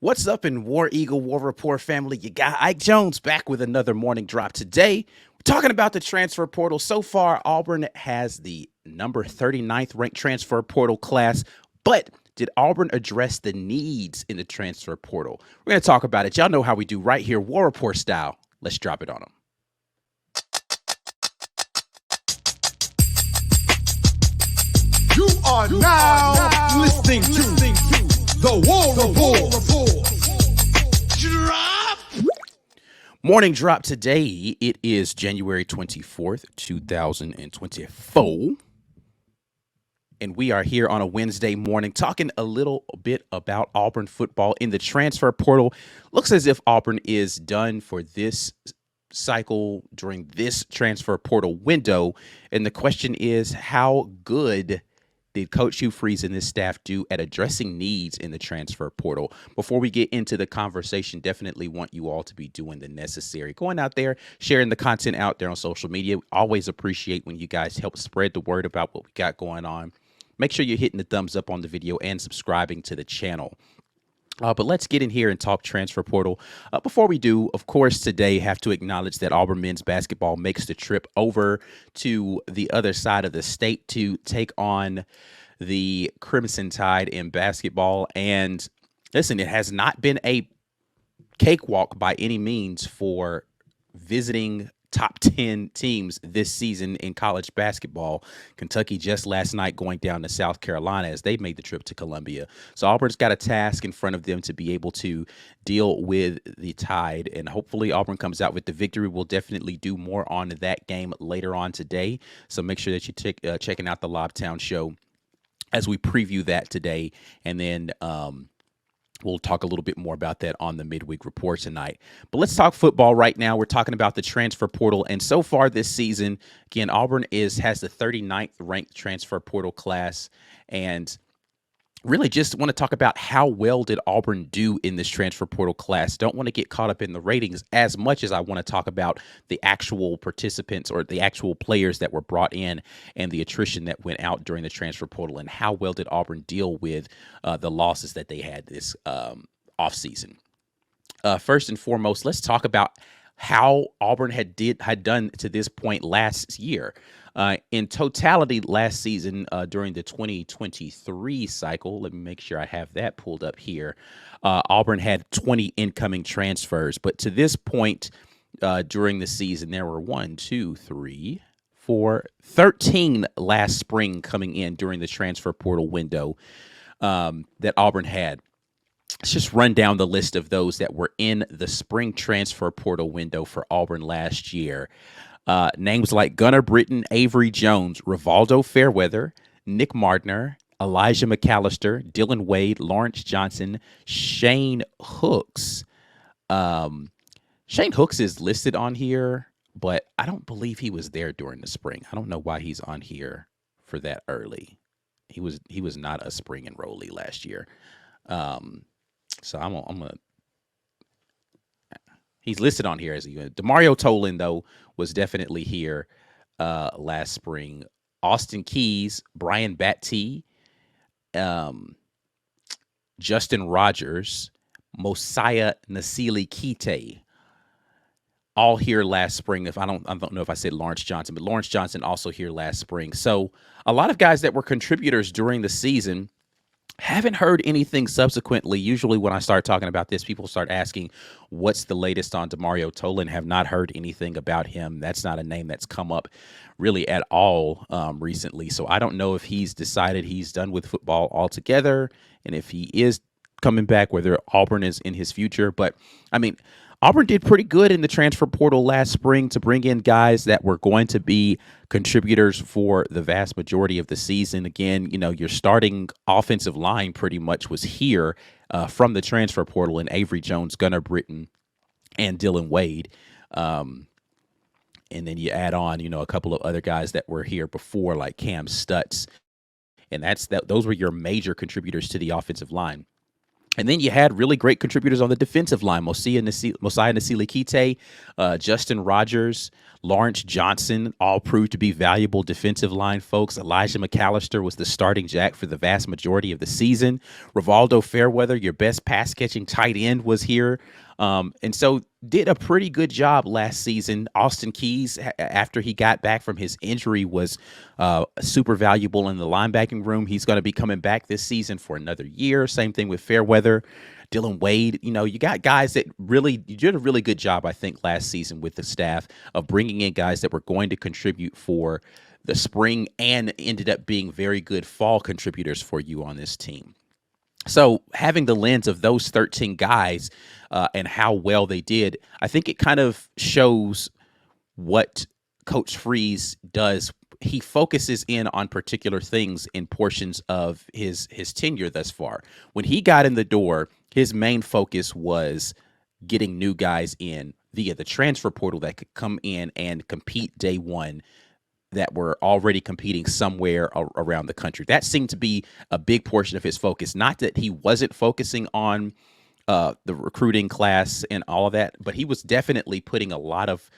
What's up in War Eagle War Report family? You got Ike Jones back with another morning drop today. We're talking about the transfer portal. So far, Auburn has the number 39th ranked transfer portal class, but did Auburn address the needs in the transfer portal? We're going to talk about it. Y'all know how we do right here, War Report style. Let's drop it on them. You are now listening to the War Report. Drop. Morning drop today. It is January 24th, 2024. And we are here on a Wednesday morning talking a little bit about Auburn football in the transfer portal. Looks as if Auburn is done for this cycle during this transfer portal window. And the question is, how good did Coach Hugh Freeze and his staff do at addressing needs in the transfer portal? Before we get into the conversation, definitely want you all to be doing the necessary. Going out there, sharing the content out there on social media. Always appreciate when you guys help spread the word about what we got going on. Make sure you're hitting the thumbs up on the video and subscribing to the channel. But let's get in here and talk transfer portal. Before we do, of course, today have to acknowledge that Auburn men's basketball makes the trip over to the other side of the state to take on the Crimson Tide in basketball. And listen, it has not been a cakewalk by any means for visiting top 10 teams this season in college basketball. Kentucky just last night going down to South Carolina as they made the trip to Columbia. So Auburn's got a task in front of them to be able to deal with the Tide, and hopefully Auburn comes out with the victory. We'll definitely do more on that game later on today. So make sure that you checking out the Lobtown show as we preview that today. And then we'll talk a little bit more about that on the midweek report tonight. But let's talk football right now. We're talking about the transfer portal. And so far this season, again, Auburn has the 39th ranked transfer portal class. And really just want to talk about how well did Auburn do in this transfer portal class. Don't want to get caught up in the ratings as much as I want to talk about the actual participants or the actual players that were brought in and the attrition that went out during the transfer portal, and how well did Auburn deal with the losses that they had this offseason. First and foremost, let's talk about how Auburn had done to this point last year. In totality, last season during the 2023 cycle, let me make sure I have that pulled up here. Auburn had 20 incoming transfers, but to this point during the season, there were 13 last spring coming in during the transfer portal window that Auburn had. Let's just run down the list of those that were in the spring transfer portal window for Auburn last year. Names like Gunnar Britton, Avery Jones, Rivaldo Fairweather, Nick Mardner, Elijah McAllister, Dylan Wade, Lawrence Johnson, Shane Hooks. Shane Hooks is listed on here, but I don't believe he was there during the spring. I don't know why he's on here for that early. He was not a spring enrollee last year. So I'm gonna. He's listed on here as a Demario Tolan, though, was definitely here last spring. Austin Keys, Brian Batty, Justin Rogers, Mosiah Nasili Kite, all here last spring. I don't know if I said Lawrence Johnson, but Lawrence Johnson also here last spring. So a lot of guys that were contributors during the season. Haven't heard anything subsequently. Usually when I start talking about this, people start asking, what's the latest on Demario Tolan? Have not heard anything about him. That's not a name that's come up really at all recently. So I don't know if he's decided he's done with football altogether, and if he is coming back, whether Auburn is in his future. But, I mean, Auburn did pretty good in the transfer portal last spring to bring in guys that were going to be contributors for the vast majority of the season. Again, your starting offensive line pretty much was here from the transfer portal in Avery Jones, Gunnar Britton, and Dylan Wade. And then you add on, a couple of other guys that were here before, like Cam Stutz. And those were your major contributors to the offensive line. And then you had really great contributors on the defensive line: Mosiah Nasili Kite, Justin Rogers, Lawrence Johnson, all proved to be valuable defensive line folks. Elijah McAllister was the starting jack for the vast majority of the season. Rivaldo Fairweather, your best pass-catching tight end, was here. And so did a pretty good job last season. Austin Keys, after he got back from his injury, was super valuable in the linebacking room. He's going to be coming back this season for another year. Same thing with Fairweather. Dylan Wade, you got guys that you did a really good job, I think, last season with the staff of bringing in guys that were going to contribute for the spring and ended up being very good fall contributors for you on this team. So having the lens of those 13 guys and how well they did, I think it kind of shows what Coach Freeze does. He focuses in on particular things in portions of his tenure thus far. When he got in the door, his main focus was getting new guys in via the transfer portal that could come in and compete day one, that were already competing somewhere around the country. That seemed to be a big portion of his focus. Not that he wasn't focusing on the recruiting class and all of that, but he was definitely putting a lot of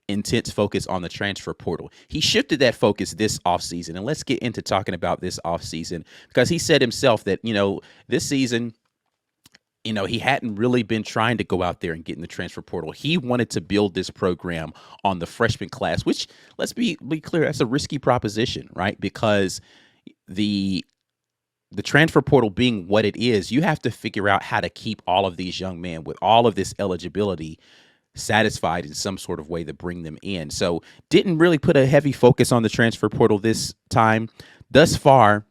intense focus on the transfer portal. He shifted that focus this offseason, and let's get into talking about this offseason, because he said himself that, this season, he hadn't really been trying to go out there and get in the transfer portal. He wanted to build this program on the freshman class, which, let's be clear, that's a risky proposition, right? Because the transfer portal being what it is, you have to figure out how to keep all of these young men with all of this eligibility satisfied in some sort of way to bring them in. So didn't really put a heavy focus on the transfer portal this time. Thus far,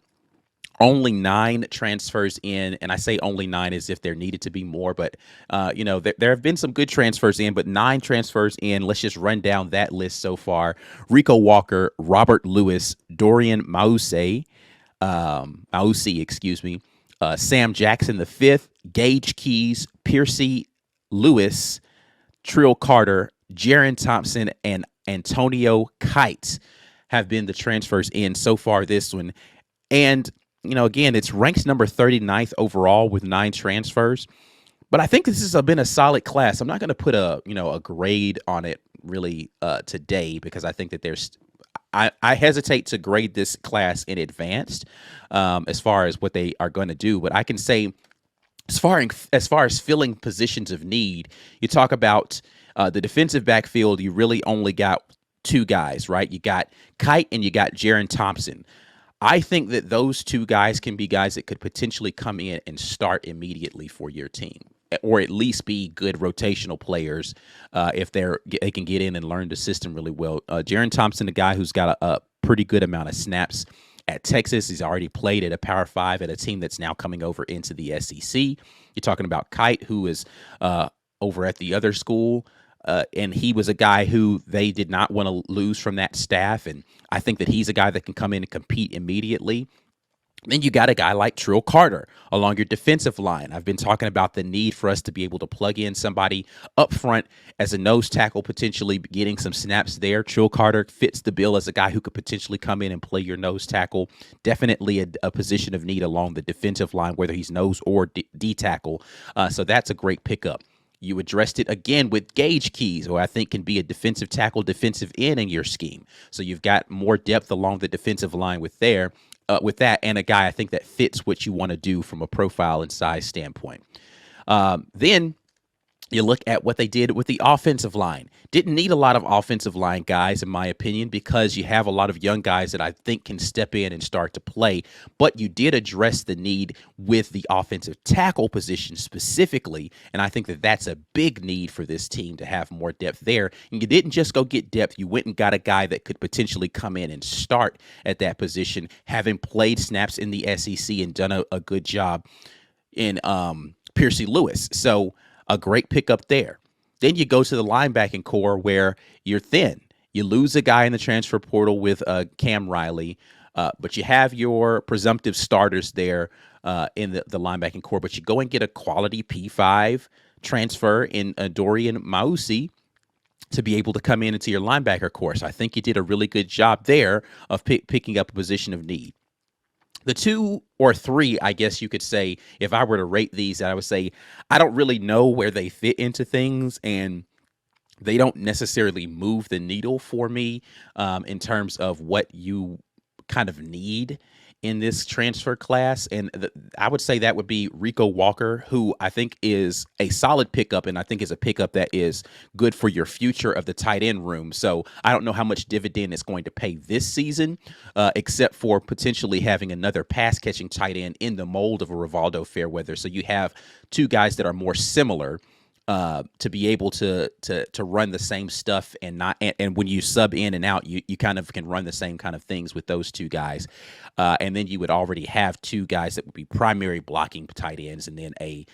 only 9 transfers in, and I say only 9 as if there needed to be more, but there have been some good transfers in, but 9 transfers in. Let's just run down that list so far. Rico Walker, Robert Lewis, Dorian Mausi, Sam Jackson V, Gage Keys, Piercy Lewis, Trill Carter, Jaron Thompson, and Antonio Kite have been the transfers in so far this one. And again, it's ranked number 39th overall with 9 transfers. But I think this has been a solid class. I'm not going to put a grade on it really today, because I think that I hesitate to grade this class in advance as far as what they are going to do. But I can say, as far as filling positions of need, you talk about the defensive backfield, you really only got 2 guys, right? You got Kite and you got Jaron Thompson. I think that those 2 guys can be guys that could potentially come in and start immediately for your team, or at least be good rotational players if they can get in and learn the system really well. Jaron Thompson, a guy who's got a pretty good amount of snaps at Texas. He's already played at a Power 5 at a team that's now coming over into the SEC. You're talking about Kite, who is over at the other school. And he was a guy who they did not want to lose from that staff. And I think that he's a guy that can come in and compete immediately. Then you got a guy like Trill Carter along your defensive line. I've been talking about the need for us to be able to plug in somebody up front as a nose tackle, potentially getting some snaps there. Trill Carter fits the bill as a guy who could potentially come in and play your nose tackle. Definitely a position of need along the defensive line, whether he's nose or D tackle. So that's a great pickup. You addressed it again with Gage Keys, who I think can be a defensive tackle, defensive end in your scheme. So you've got more depth along the defensive line with that, and a guy I think that fits what you want to do from a profile and size standpoint. Then you look at what they did with the offensive line. Didn't need a lot of offensive line guys, in my opinion, because you have a lot of young guys that I think can step in and start to play. But you did address the need with the offensive tackle position specifically, and I think that that's a big need for this team to have more depth there. And you didn't just go get depth. You went and got a guy that could potentially come in and start at that position, having played snaps in the SEC and done a good job in Piercy Lewis. So a great pickup there. Then you go to the linebacking core where you're thin. You lose a guy in the transfer portal with Cam Riley, but you have your presumptive starters there in the linebacking core. But you go and get a quality P5 transfer in Dorian Mausi to be able to come into your linebacker core. So I think you did a really good job there of picking up a position of need. The two or three, I guess you could say, if I were to rate these, I would say I don't really know where they fit into things, and they don't necessarily move the needle for me in terms of what you kind of need in this transfer class. And I would say that would be Rico Walker, who I think is a solid pickup, and I think is a pickup that is good for your future of the tight end room. So I don't know how much dividend it's going to pay this season, except for potentially having another pass catching tight end in the mold of a Rivaldo Fairweather. So you have two guys that are more similar to be able to run the same stuff and not and when you sub in and out, you kind of can run the same kind of things with those two guys, and then you would already have two guys that would be primary blocking tight ends, and then a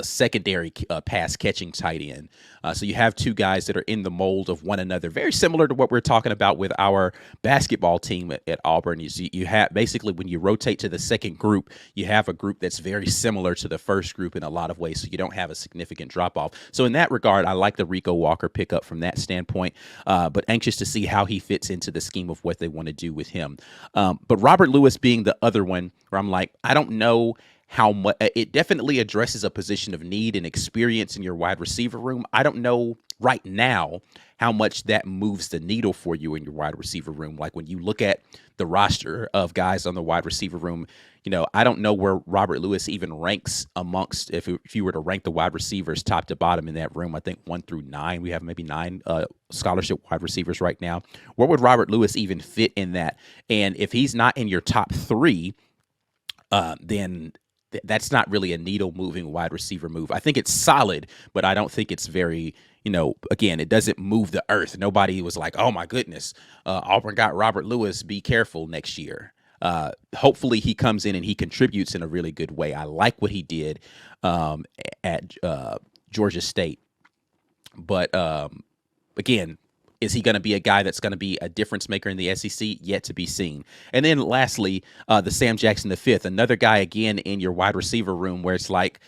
secondary pass catching tight end. So you have two guys that are in the mold of one another, very similar to what we're talking about with our basketball team at Auburn. You have basically, when you rotate to the second group, you have a group that's very similar to the first group in a lot of ways, so you don't have a significant drop off. So in that regard, I like the Rico Walker pickup from that standpoint, but anxious to see how he fits into the scheme of what they want to do with him. But Robert Lewis being the other one where I'm like, I don't know how much it definitely addresses a position of need and experience in your wide receiver room. I don't know right now how much that moves the needle for you in your wide receiver room. Like when you look at the roster of guys on the wide receiver room, I don't know where Robert Lewis even ranks amongst, if you were to rank the wide receivers top to bottom in that room. I think 1 through 9, we have maybe 9 scholarship wide receivers right now. Where would Robert Lewis even fit in that? And if he's not in your top 3, then that's not really a needle moving wide receiver move. I think it's solid, but I don't think it's very, again, it doesn't move the earth. Nobody was like, oh my goodness, Auburn got Robert Lewis, be careful next year. Hopefully he comes in and he contributes in a really good way. I like what he did at Georgia State. But again, is he going to be a guy that's going to be a difference maker in the SEC? Yet to be seen. And then lastly, the Sam Jackson V, another guy again in your wide receiver room where it's like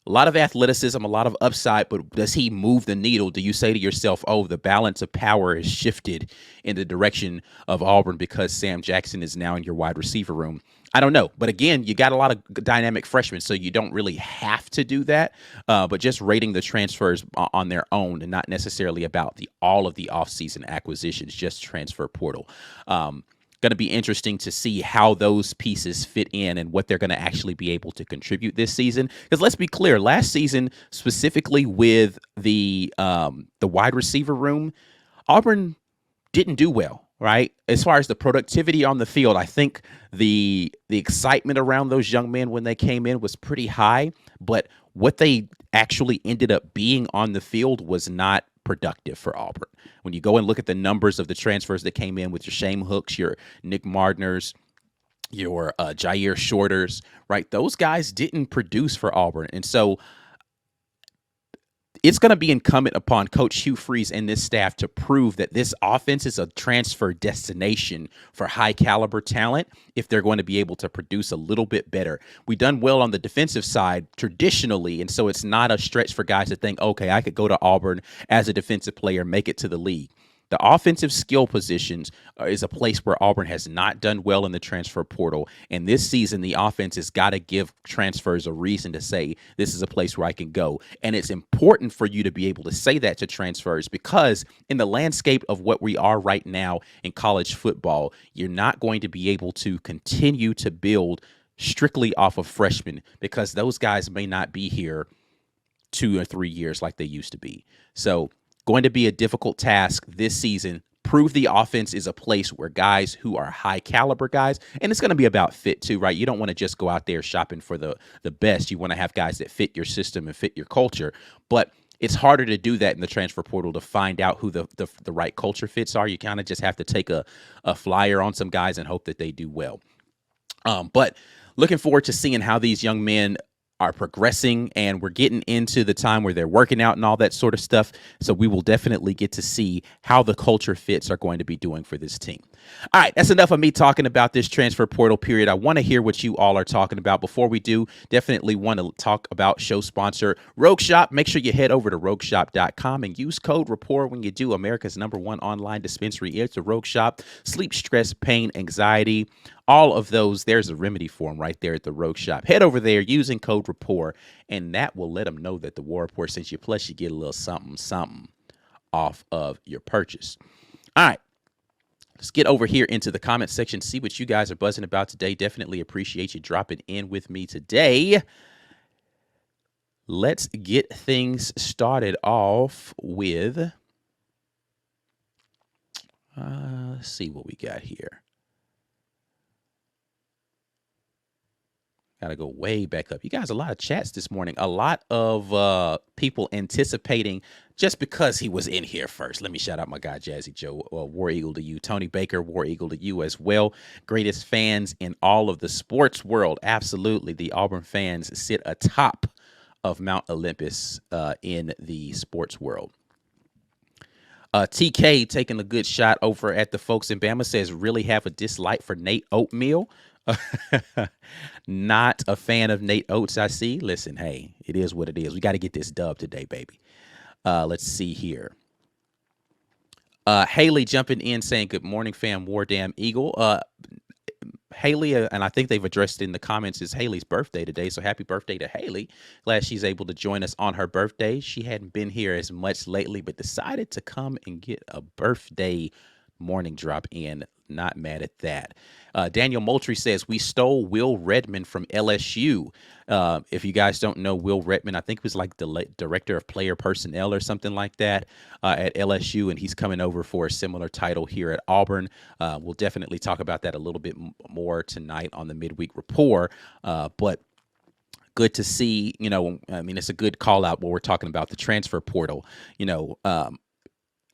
a lot of athleticism, a lot of upside, but does he move the needle? Do you say to yourself, oh, the balance of power is shifted in the direction of Auburn because Sam Jackson is now in your wide receiver room? I don't know. But again, you got a lot of dynamic freshmen, so you don't really have to do that. But just rating the transfers on their own and not necessarily about all of the offseason acquisitions, just transfer portal. Going to be interesting to see how those pieces fit in and what they're going to actually be able to contribute this season. Because let's be clear, last season, specifically with the wide receiver room, Auburn didn't do well, right? As far as the productivity on the field, I think the excitement around those young men when they came in was pretty high, but what they actually ended up being on the field was not productive for Auburn. When you go and look at the numbers of the transfers that came in with your Shane Hooks, your Nick Mardners, your Jair Shorters, right? Those guys didn't produce for Auburn. And so it's going to be incumbent upon Coach Hugh Freeze and this staff to prove that this offense is a transfer destination for high caliber talent if they're going to be able to produce a little bit better. We've done well on the defensive side traditionally, and so it's not a stretch for guys to think, okay, I could go to Auburn as a defensive player, make it to the league. The offensive skill positions is a place where Auburn has not done well in the transfer portal. And this season, the offense has got to give transfers a reason to say, this is a place where I can go. And it's important for you to be able to say that to transfers because in the landscape of what we are right now in college football, you're not going to be able to continue to build strictly off of freshmen because those guys may not be here 2 or 3 years like they used to be. So going to be a difficult task this season. Prove the offense is a place where guys who are high caliber guys, and it's going to be about fit too, right? You don't want to just go out there shopping for the best. You want to have guys that fit your system and fit your culture. But it's harder to do that in the transfer portal to find out who the right culture fits are. You kind of just have to take a flyer on some guys and hope that they do well. But looking forward to seeing how these young men are progressing, and we're getting into the time where they're working out and all that sort of stuff. So we will definitely get to see how the culture fits are going to be doing for this team. All right, that's enough of me talking about this transfer portal period. I want to hear what you all are talking about. Before we do, definitely want to talk about show sponsor Rogue Shop. Make sure you head over to rogueshop.com and use code RAPPORT when you do. America's #1 online dispensary is the Rogue Shop. Sleep, stress, pain, anxiety, all of those, there's a remedy for them right there at the Rogue Shop. Head over there using code RAPPORT, and that will let them know that the War Report sent you. Plus, you get a little something off of your purchase. All right. Let's get over here into the comment section, see what you guys are buzzing about today. Definitely appreciate you dropping in with me today. Let's get things started off with, let's see what we got here. Got to go way back up. You guys, a lot of chats this morning. A lot of people anticipating just because he was in here first. Let me shout out my guy, Jazzy Joe. War Eagle to you. Tony Baker, War Eagle to you as well. Greatest fans in all of the sports world. Absolutely. The Auburn fans sit atop of Mount Olympus in the sports world. TK taking a good shot over at the folks in Bama, says, really have a dislike for Nate Oatmeal. Not a fan of Nate Oates, I see. Listen, hey, it is what it is. We got to get this dub today, baby. Let's see here. Haley jumping in saying, good morning, fam, War Damn Eagle. Haley, and I think they've addressed it in the comments, is Haley's birthday today. So happy birthday to Haley. Glad she's able to join us on her birthday. She hadn't been here as much lately, but decided to come and get a birthday morning drop in. Not mad at that. Daniel Moultrie says, we stole Will Redmond from LSU. If you guys don't know Will Redmond, I think he was like the director of player personnel or something like that at LSU, and he's coming over for a similar title here at Auburn. We'll definitely talk about that a little bit more tonight on the midweek report, but good to see, I mean, it's a good call out when we're talking about the transfer portal,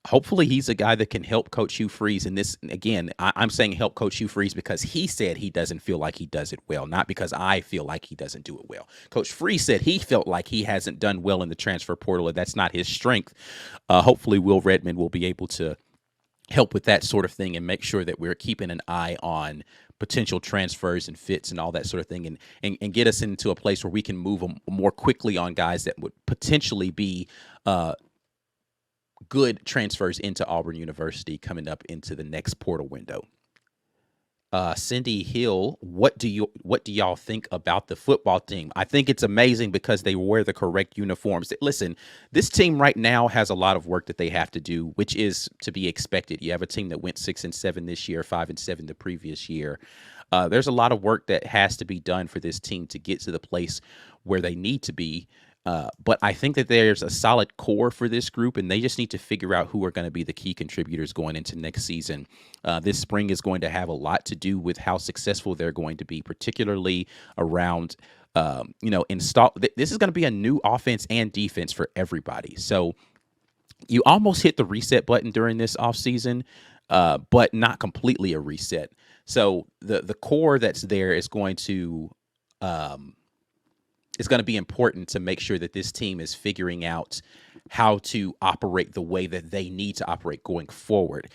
hopefully he's a guy that can help Coach Hugh Freeze. And this, again, I'm saying help Coach Hugh Freeze because he said he doesn't feel like he does it well, not because I feel like he doesn't do it well. Coach Freeze said he felt like he hasn't done well in the transfer portal, and that's not his strength. Hopefully Will Redmond will be able to help with that sort of thing and make sure that we're keeping an eye on potential transfers and fits and all that sort of thing, and get us into a place where we can move more quickly on guys that would potentially be good transfers into Auburn University coming up into the next portal window. Cindy Hill, what do y'all think about the football team? I think it's amazing because they wear the correct uniforms. Listen, this team right now has a lot of work that they have to do, which is to be expected. You have a team that went 6-7 this year, 5-7 the previous year. There's a lot of work that has to be done for this team to get to the place where they need to be. But I think that there's a solid core for this group, and they just need to figure out who are going to be the key contributors going into next season. This spring is going to have a lot to do with how successful they're going to be, particularly around, this is going to be a new offense and defense for everybody. So you almost hit the reset button during this offseason, but not completely a reset. So the core that's there is going to it's going to be important to make sure that this team is figuring out how to operate the way that they need to operate going forward.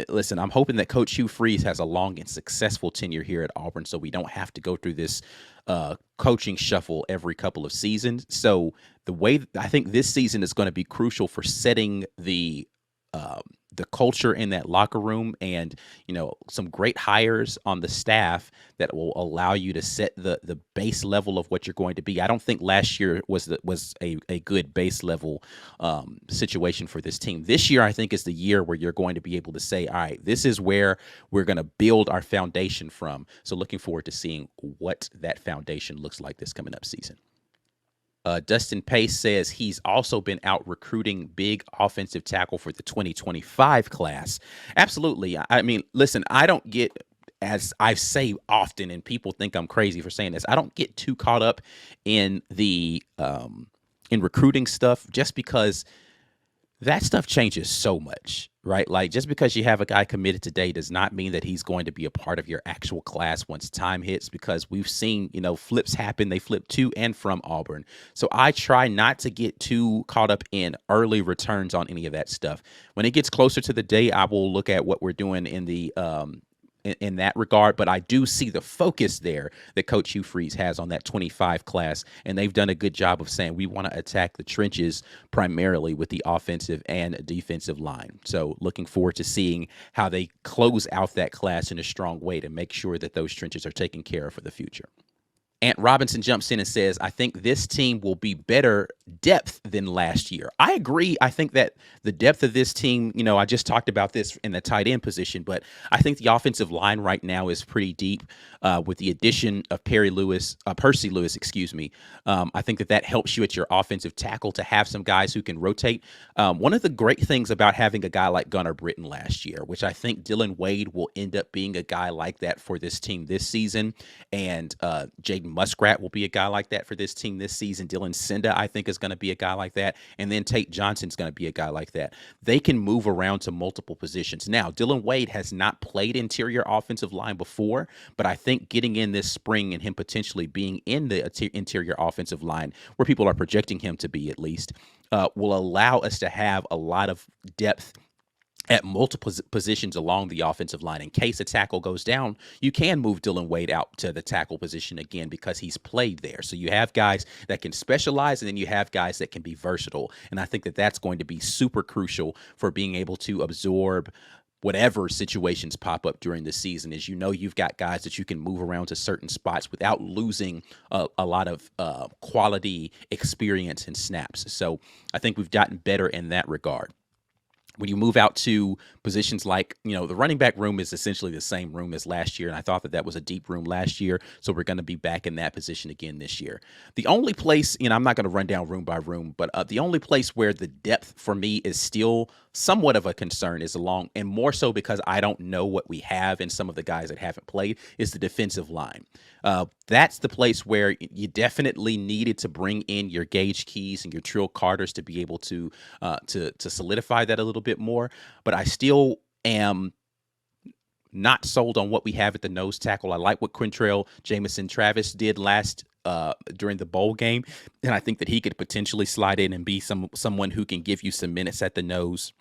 Listen, I'm hoping that Coach Hugh Freeze has a long and successful tenure here at Auburn, so we don't have to go through this coaching shuffle every couple of seasons. So I think this season is going to be crucial for setting the culture in that locker room, and some great hires on the staff that will allow you to set the base level of what you're going to be. I don't think last year was a good base level situation for this team. This year, I think, is the year where you're going to be able to say, all right, this is where we're going to build our foundation from. So looking forward to seeing what that foundation looks like this coming up season. Dustin Pace says he's also been out recruiting big offensive tackle for the 2025 class. Absolutely. I mean, listen, I don't get, as I say often, and people think I'm crazy for saying this, I don't get too caught up in the in recruiting stuff, just because that stuff changes so much. right? Like just because you have a guy committed today does not mean that he's going to be a part of your actual class once time hits, because we've seen, flips happen. They flip to and from Auburn. So I try not to get too caught up in early returns on any of that stuff. When it gets closer to the day, I will look at what we're doing in the in that regard, but I do see the focus there that Coach Hugh Freeze has on that 25 class, and they've done a good job of saying we want to attack the trenches primarily with the offensive and defensive line. So looking forward to seeing how they close out that class in a strong way to make sure that those trenches are taken care of for the future. Ant Robinson jumps in and says, I think this team will be better depth than last year. I agree. I think that the depth of this team, I just talked about this in the tight end position, but I think the offensive line right now is pretty deep with the addition of Percy Lewis, excuse me. I think that helps you at your offensive tackle to have some guys who can rotate. One of the great things about having a guy like Gunnar Britton last year, which I think Dylan Wade will end up being a guy like that for this team this season, and Jaden Muskrat will be a guy like that for this team this season. Dylan Senda, I think, is going to be a guy like that. And then Tate Johnson's going to be a guy like that. They can move around to multiple positions. Now, Dylan Wade has not played interior offensive line before, but I think getting in this spring and him potentially being in the interior offensive line, where people are projecting him to be at least, will allow us to have a lot of depth at multiple positions along the offensive line. In case a tackle goes down, you can move Dylan Wade out to the tackle position again because he's played there. So you have guys that can specialize, and then you have guys that can be versatile. And I think that that's going to be super crucial for being able to absorb whatever situations pop up during the season. Is you've got guys that you can move around to certain spots without losing a lot of quality experience and snaps. So I think we've gotten better in that regard. When you move out to positions like, the running back room is essentially the same room as last year, and I thought that was a deep room last year, so we're going to be back in that position again this year. The only place, I'm not going to run down room by room, but the only place where the depth for me is still somewhat of a concern is along, and more so because I don't know what we have in some of the guys that haven't played, is the defensive line. That's the place where you definitely needed to bring in your Gage Keys and your Trill Carters to be able to solidify that a little bit more. But I still am not sold on what we have at the nose tackle. I like what Quintrell Jamison Travis did last during the bowl game, and I think that he could potentially slide in and be someone who can give you some minutes at the nose.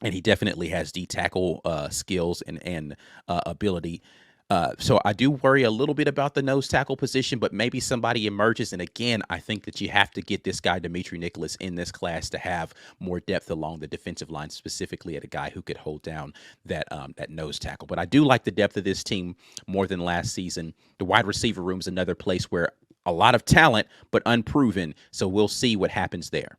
And he definitely has D tackle skills and ability. So I do worry a little bit about the nose tackle position, but maybe somebody emerges. And again, I think that you have to get this guy, Dimitri Nicholas, in this class to have more depth along the defensive line, specifically at a guy who could hold down that nose tackle. But I do like the depth of this team more than last season. The wide receiver room is another place where a lot of talent, but unproven. So we'll see what happens there.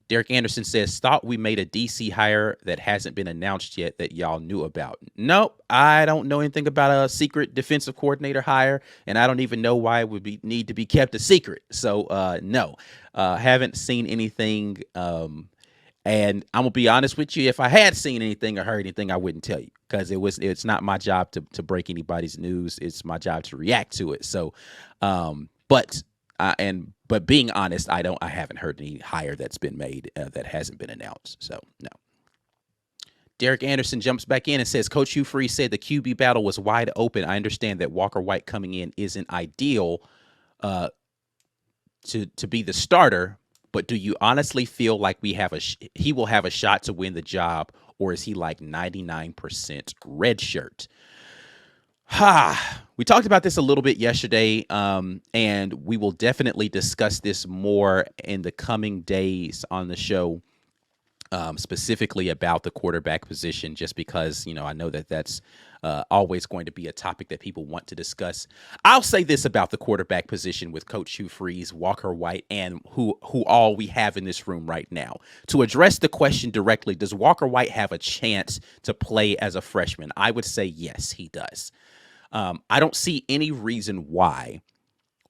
Derek Anderson says, thought we made a DC hire that hasn't been announced yet that y'all knew about. Nope, I don't know anything about a secret defensive coordinator hire, and I don't even know why it would need to be kept a secret. So, no, haven't seen anything. And I'm going to be honest with you, if I had seen anything or heard anything, I wouldn't tell you, because it's not my job to break anybody's news. It's my job to react to it. So, but being honest, I haven't heard any hire that's been made that hasn't been announced. So no. Derek Anderson jumps back in and says, Coach Hugh Freeze said the QB battle was wide open. I understand that Walker White coming in isn't ideal to be the starter, but do you honestly feel like he will have a shot to win the job, or is he like 99% red shirt? We talked about this a little bit yesterday, and we will definitely discuss this more in the coming days on the show, specifically about the quarterback position, just because, I know that that's always going to be a topic that people want to discuss. I'll say this about the quarterback position with Coach Hugh Freeze, Walker White, and who all we have in this room right now. To address the question directly, does Walker White have a chance to play as a freshman? I would say yes, he does. I don't see any reason why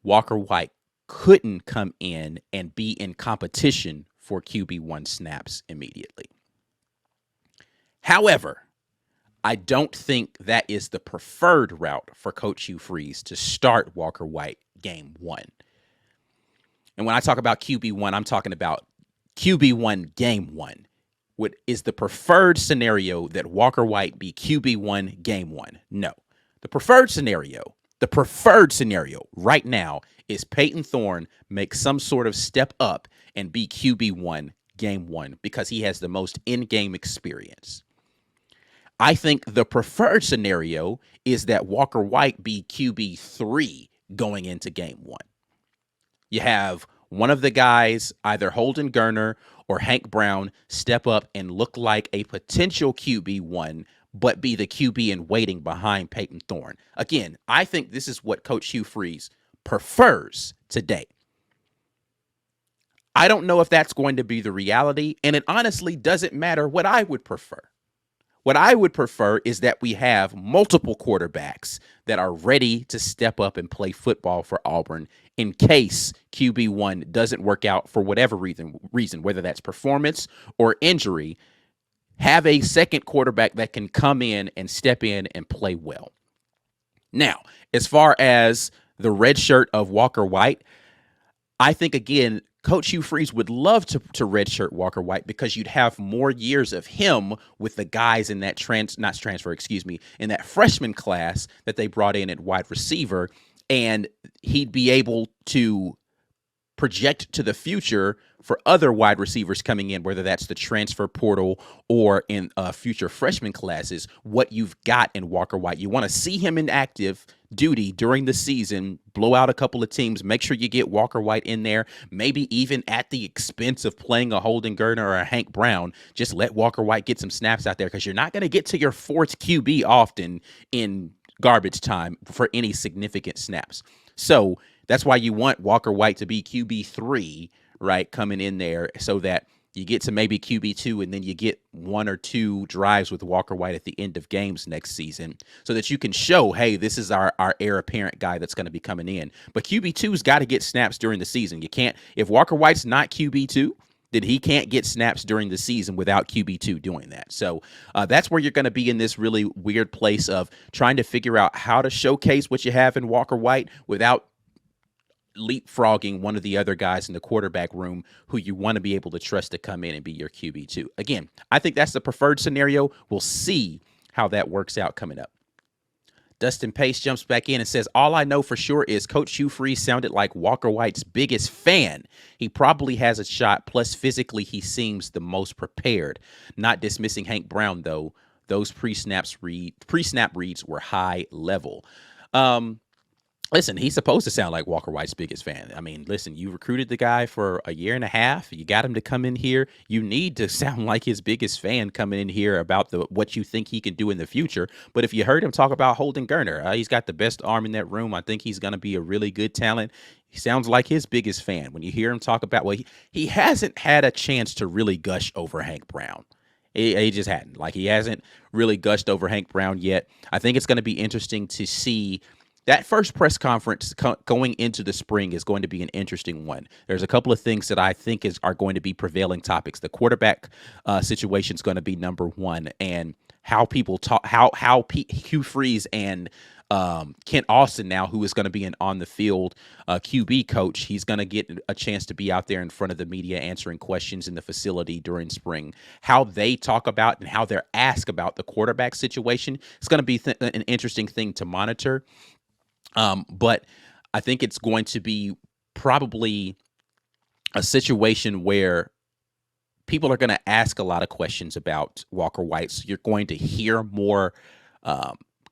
Walker White couldn't come in and be in competition for QB1 snaps immediately. However, I don't think that is the preferred route for Coach Hugh Freeze to start Walker White game one. And when I talk about QB1, I'm talking about QB1 game one. is the preferred scenario that Walker White be QB1 game one? No. The preferred scenario right now is Peyton Thorne make some sort of step up and be QB1 game one because he has the most in-game experience. I think the preferred scenario is that Walker White be QB3 going into game one. You have one of the guys, either Holden Geriner or Hank Brown, step up and look like a potential QB1, but be the QB in waiting behind Peyton Thorne. Again, I think this is what Coach Hugh Freeze prefers today. I don't know if that's going to be the reality, and it honestly doesn't matter what I would prefer. What I would prefer is that we have multiple quarterbacks that are ready to step up and play football for Auburn in case QB1 doesn't work out for whatever reason, whether that's performance or injury. Have a second quarterback that can come in and step in and play well. Now, as far as the red shirt of Walker White, I think, again, Coach Hugh Freeze would love to redshirt Walker White because you'd have more years of him with the guys in that in that freshman class that they brought in at wide receiver, and he'd be able to project to the future for other wide receivers coming in, whether that's the transfer portal or in future freshman classes, what you've got in Walker White. You want to see him in active duty during the season, blow out a couple of teams, make sure you get Walker White in there, maybe even at the expense of playing a Holden Geriner or a Hank Brown. Just let Walker White get some snaps out there because you're not going to get to your fourth QB often in garbage time for any significant snaps. So that's why you want Walker White to be QB3, right, coming in there so that you get to maybe QB2 and then you get one or two drives with Walker White at the end of games next season so that you can show, hey, this is our heir apparent guy that's going to be coming in. But QB2's got to get snaps during the season. You can't – if Walker White's not QB2, then he can't get snaps during the season without QB2 doing that. So that's where you're going to be in this really weird place of trying to figure out how to showcase what you have in Walker White without leapfrogging one of the other guys in the quarterback room who you want to be able to trust to come in and be your QB2. Again, I think that's the preferred scenario. We'll see how that works out coming up. Dustin Pace jumps back in and says, all I know for sure is Coach Hugh Freeze sounded like Walker White's biggest fan. He probably has a shot, plus physically he seems the most prepared. Not dismissing Hank Brown, though. Those pre-snap reads were high level. Listen, he's supposed to sound like Walker White's biggest fan. I mean, listen, you recruited the guy for a year and a half. You got him to come in here. You need to sound like his biggest fan coming in here about what you think he can do in the future. But if you heard him talk about Holden Geriner, he's got the best arm in that room. I think he's going to be a really good talent. He sounds like his biggest fan. When you hear him talk about, well, he hasn't had a chance to really gush over Hank Brown. He just hadn't. Like, he hasn't really gushed over Hank Brown yet. I think it's going to be interesting to see. That first press conference going into the spring is going to be an interesting one. There's a couple of things that I think are going to be prevailing topics. The quarterback situation is going to be number one, and how people talk, how Hugh Freeze and Kent Austin now, who is going to be an on-the-field QB coach, he's going to get a chance to be out there in front of the media answering questions in the facility during spring. How they talk about and how they're asked about the quarterback situation is going to be an interesting thing to monitor. But I think it's going to be probably a situation where people are going to ask a lot of questions about Walker White. So you're going to hear more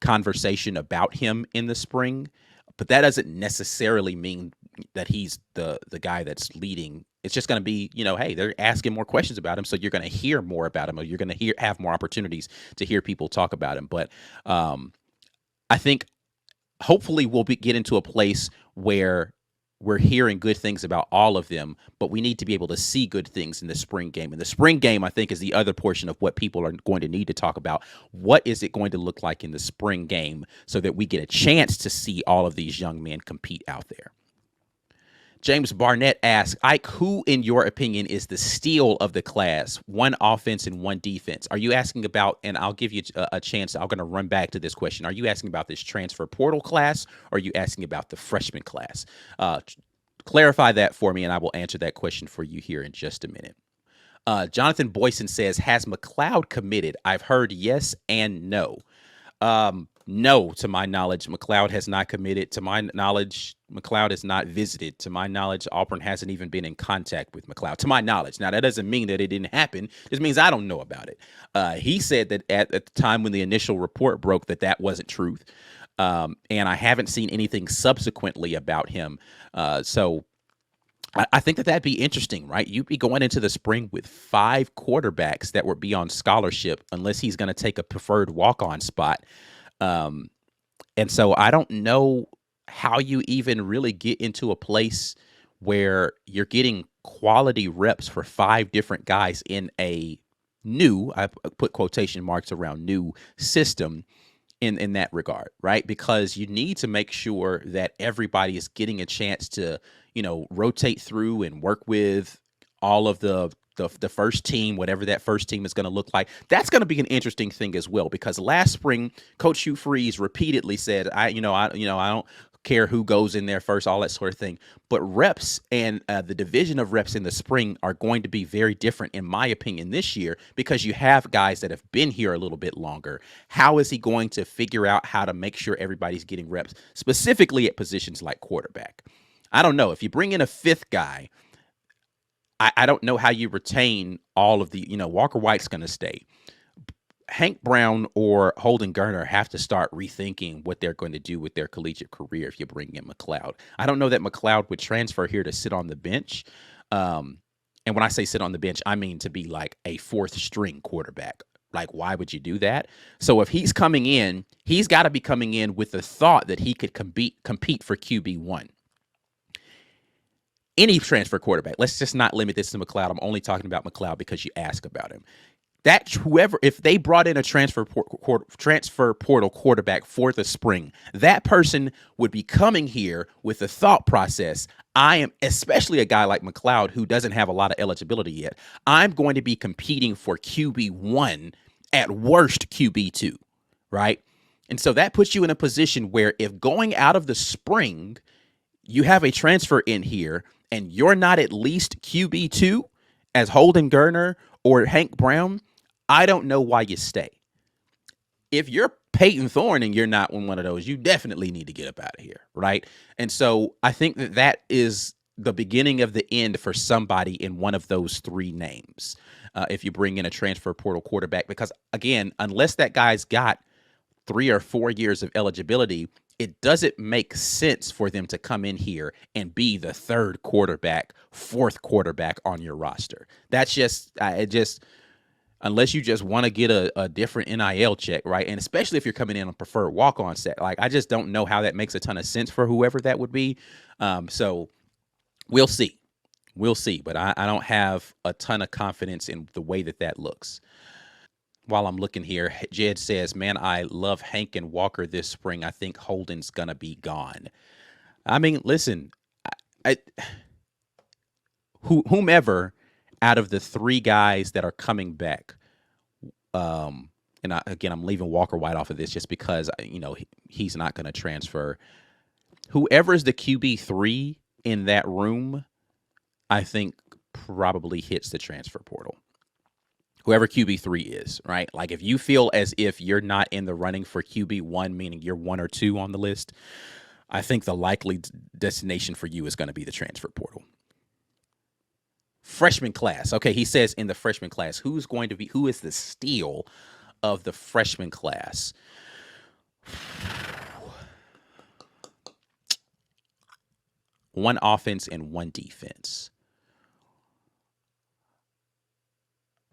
conversation about him in the spring, but that doesn't necessarily mean that he's the guy that's leading. It's just going to be, hey, they're asking more questions about him, so you're going to hear more about him, or you're going to have more opportunities to hear people talk about him. But I think hopefully we'll get into a place where we're hearing good things about all of them, but we need to be able to see good things in the spring game. And the spring game, I think, is the other portion of what people are going to need to talk about. What is it going to look like in the spring game so that we get a chance to see all of these young men compete out there? James Barnett asks, Ike, who, in your opinion, is the steal of the class? One offense and one defense. Are you asking about, and I'll give you a chance, I'm going to run back to this question. Are you asking about this transfer portal class, or are you asking about the freshman class? Clarify that for me, and I will answer that question for you here in just a minute. Jonathan Boyson says, has McLeod committed? I've heard yes and no. No, to my knowledge, McLeod has not committed. To my knowledge, McLeod has not visited. To my knowledge, Auburn hasn't even been in contact with McLeod. To my knowledge. Now, that doesn't mean that it didn't happen. It just means I don't know about it. He said that at the time when the initial report broke that wasn't truth. And I haven't seen anything subsequently about him. So I think that'd be interesting, right? You'd be going into the spring with 5 quarterbacks that would be on scholarship unless he's going to take a preferred walk-on spot. And so I don't know how you even really get into a place where you're getting quality reps for 5 different guys in a new, I put quotation marks around new system in that regard, right? Because you need to make sure that everybody is getting a chance to, rotate through and work with all of the first team, whatever that first team is going to look like. That's going to be an interesting thing as well, because last spring, Coach Hugh Freeze repeatedly said, I don't care who goes in there first, all that sort of thing. But reps and the division of reps in the spring are going to be very different, in my opinion, this year, because you have guys that have been here a little bit longer. How is he going to figure out how to make sure everybody's getting reps, specifically at positions like quarterback? I don't know. If you bring in a 5th guy, I don't know how you retain all of the, Walker White's going to stay. Hank Brown or Holden Geriner have to start rethinking what they're going to do with their collegiate career if you bring in McLeod. I don't know that McLeod would transfer here to sit on the bench. And when I say sit on the bench, I mean to be like a 4th string quarterback. Like, why would you do that? So if he's coming in, he's got to be coming in with the thought that he could compete for QB1. Any transfer quarterback. Let's just not limit this to McLeod. I'm only talking about McLeod because you ask about him. That whoever, if they brought in a transfer portal quarterback for the spring, that person would be coming here with the thought process. I am, especially a guy like McLeod who doesn't have a lot of eligibility yet, I'm going to be competing for QB1, at worst QB2, right? And so that puts you in a position where if going out of the spring, you have a transfer in here and you're not at least QB2 as Holden Geriner or Hank Brown, I don't know why you stay. If you're Peyton Thorne and you're not one of those, you definitely need to get up out of here, right? And so I think that is the beginning of the end for somebody in one of those 3 names. If you bring in a transfer portal quarterback, because again, unless that guy's got 3 or 4 years of eligibility, it doesn't make sense for them to come in here and be the 3rd quarterback, 4th quarterback on your roster. That's just, unless you just want to get a different NIL check, right? And especially if you're coming in on preferred walk-on set, like, I just don't know how that makes a ton of sense for whoever that would be. So we'll see. But I don't have a ton of confidence in the way that looks. While I'm looking here, Jed says, man, I love Hank and Walker this spring. I think Holden's going to be gone. I mean, listen, whomever out of the 3 guys that are coming back, and I'm leaving Walker White off of this just because, he's not going to transfer. Whoever is the QB3 in that room, I think probably hits the transfer portal. Whoever QB3 is, right? Like, if you feel as if you're not in the running for QB1, meaning you're 1 or 2 on the list, I think the likely destination for you is going to be the transfer portal. Freshman class. Okay, he says in the freshman class, who is the steal of the freshman class? One offense and one defense.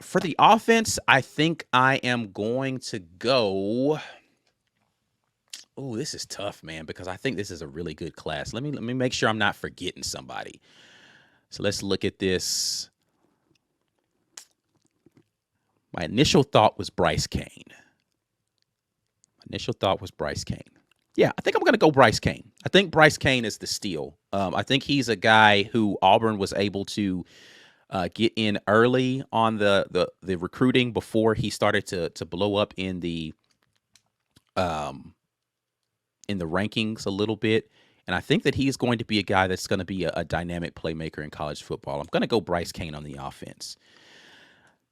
For the offense, I think I am going to go. Oh, this is tough, man, because I think this is a really good class. Let me make sure I'm not forgetting somebody. So let's look at this. My initial thought was Bryce Cain. Yeah, I think I'm going to go Bryce Cain. I think Bryce Cain is the steal. I think he's a guy who Auburn was able to get in early on the recruiting before he started to blow up in the rankings a little bit. And I think that he's going to be a guy that's going to be a dynamic playmaker in college football. I'm going to go Bryce Cain on the offense.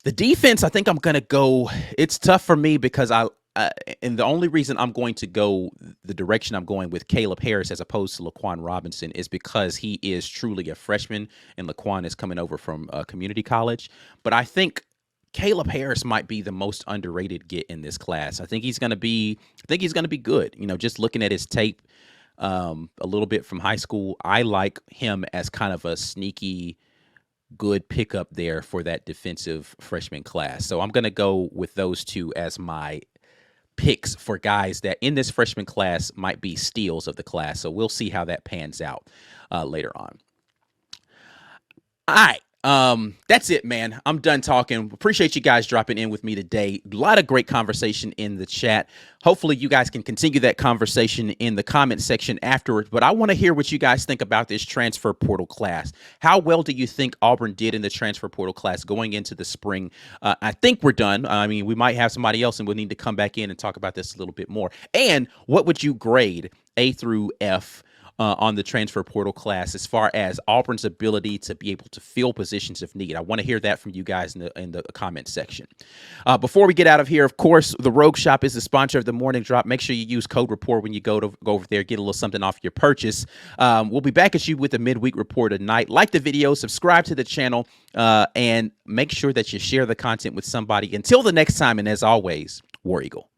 The defense, I think I'm going to go. It's tough for me because and the only reason I'm going to go the direction I'm going with Caleb Harris as opposed to Laquan Robinson is because he is truly a freshman and Laquan is coming over from community college. But I think Caleb Harris might be the most underrated get in this class. I think he's going to be. I think he's going to be good. Just looking at his tape a little bit from high school, I like him as kind of a sneaky good pickup there for that defensive freshman class. So I'm going to go with those two as my picks for guys that in this freshman class might be steals of the class. So we'll see how that pans out later on. All right. That's it, man. I'm done talking. Appreciate you guys dropping in with me today. A lot of great conversation in the chat. Hopefully you guys can continue that conversation in the comment section afterwards, but I want to hear what you guys think about this transfer portal class. How well do you think Auburn did in the transfer portal class going into the spring? I think we're done. I mean, we might have somebody else and we'll need to come back in and talk about this a little bit more. And what would you grade A through F on the transfer portal class as far as Auburn's ability to be able to fill positions of need? I want to hear that from you guys in the comment section. Before we get out of here, of course, the Rogue Shop is the sponsor of the Morning Drop. Make sure you use code REPORT when you go over there, get a little something off your purchase. We'll be back at you with a midweek report tonight. Like the video, subscribe to the channel, and make sure that you share the content with somebody. Until the next time, and as always, War Eagle.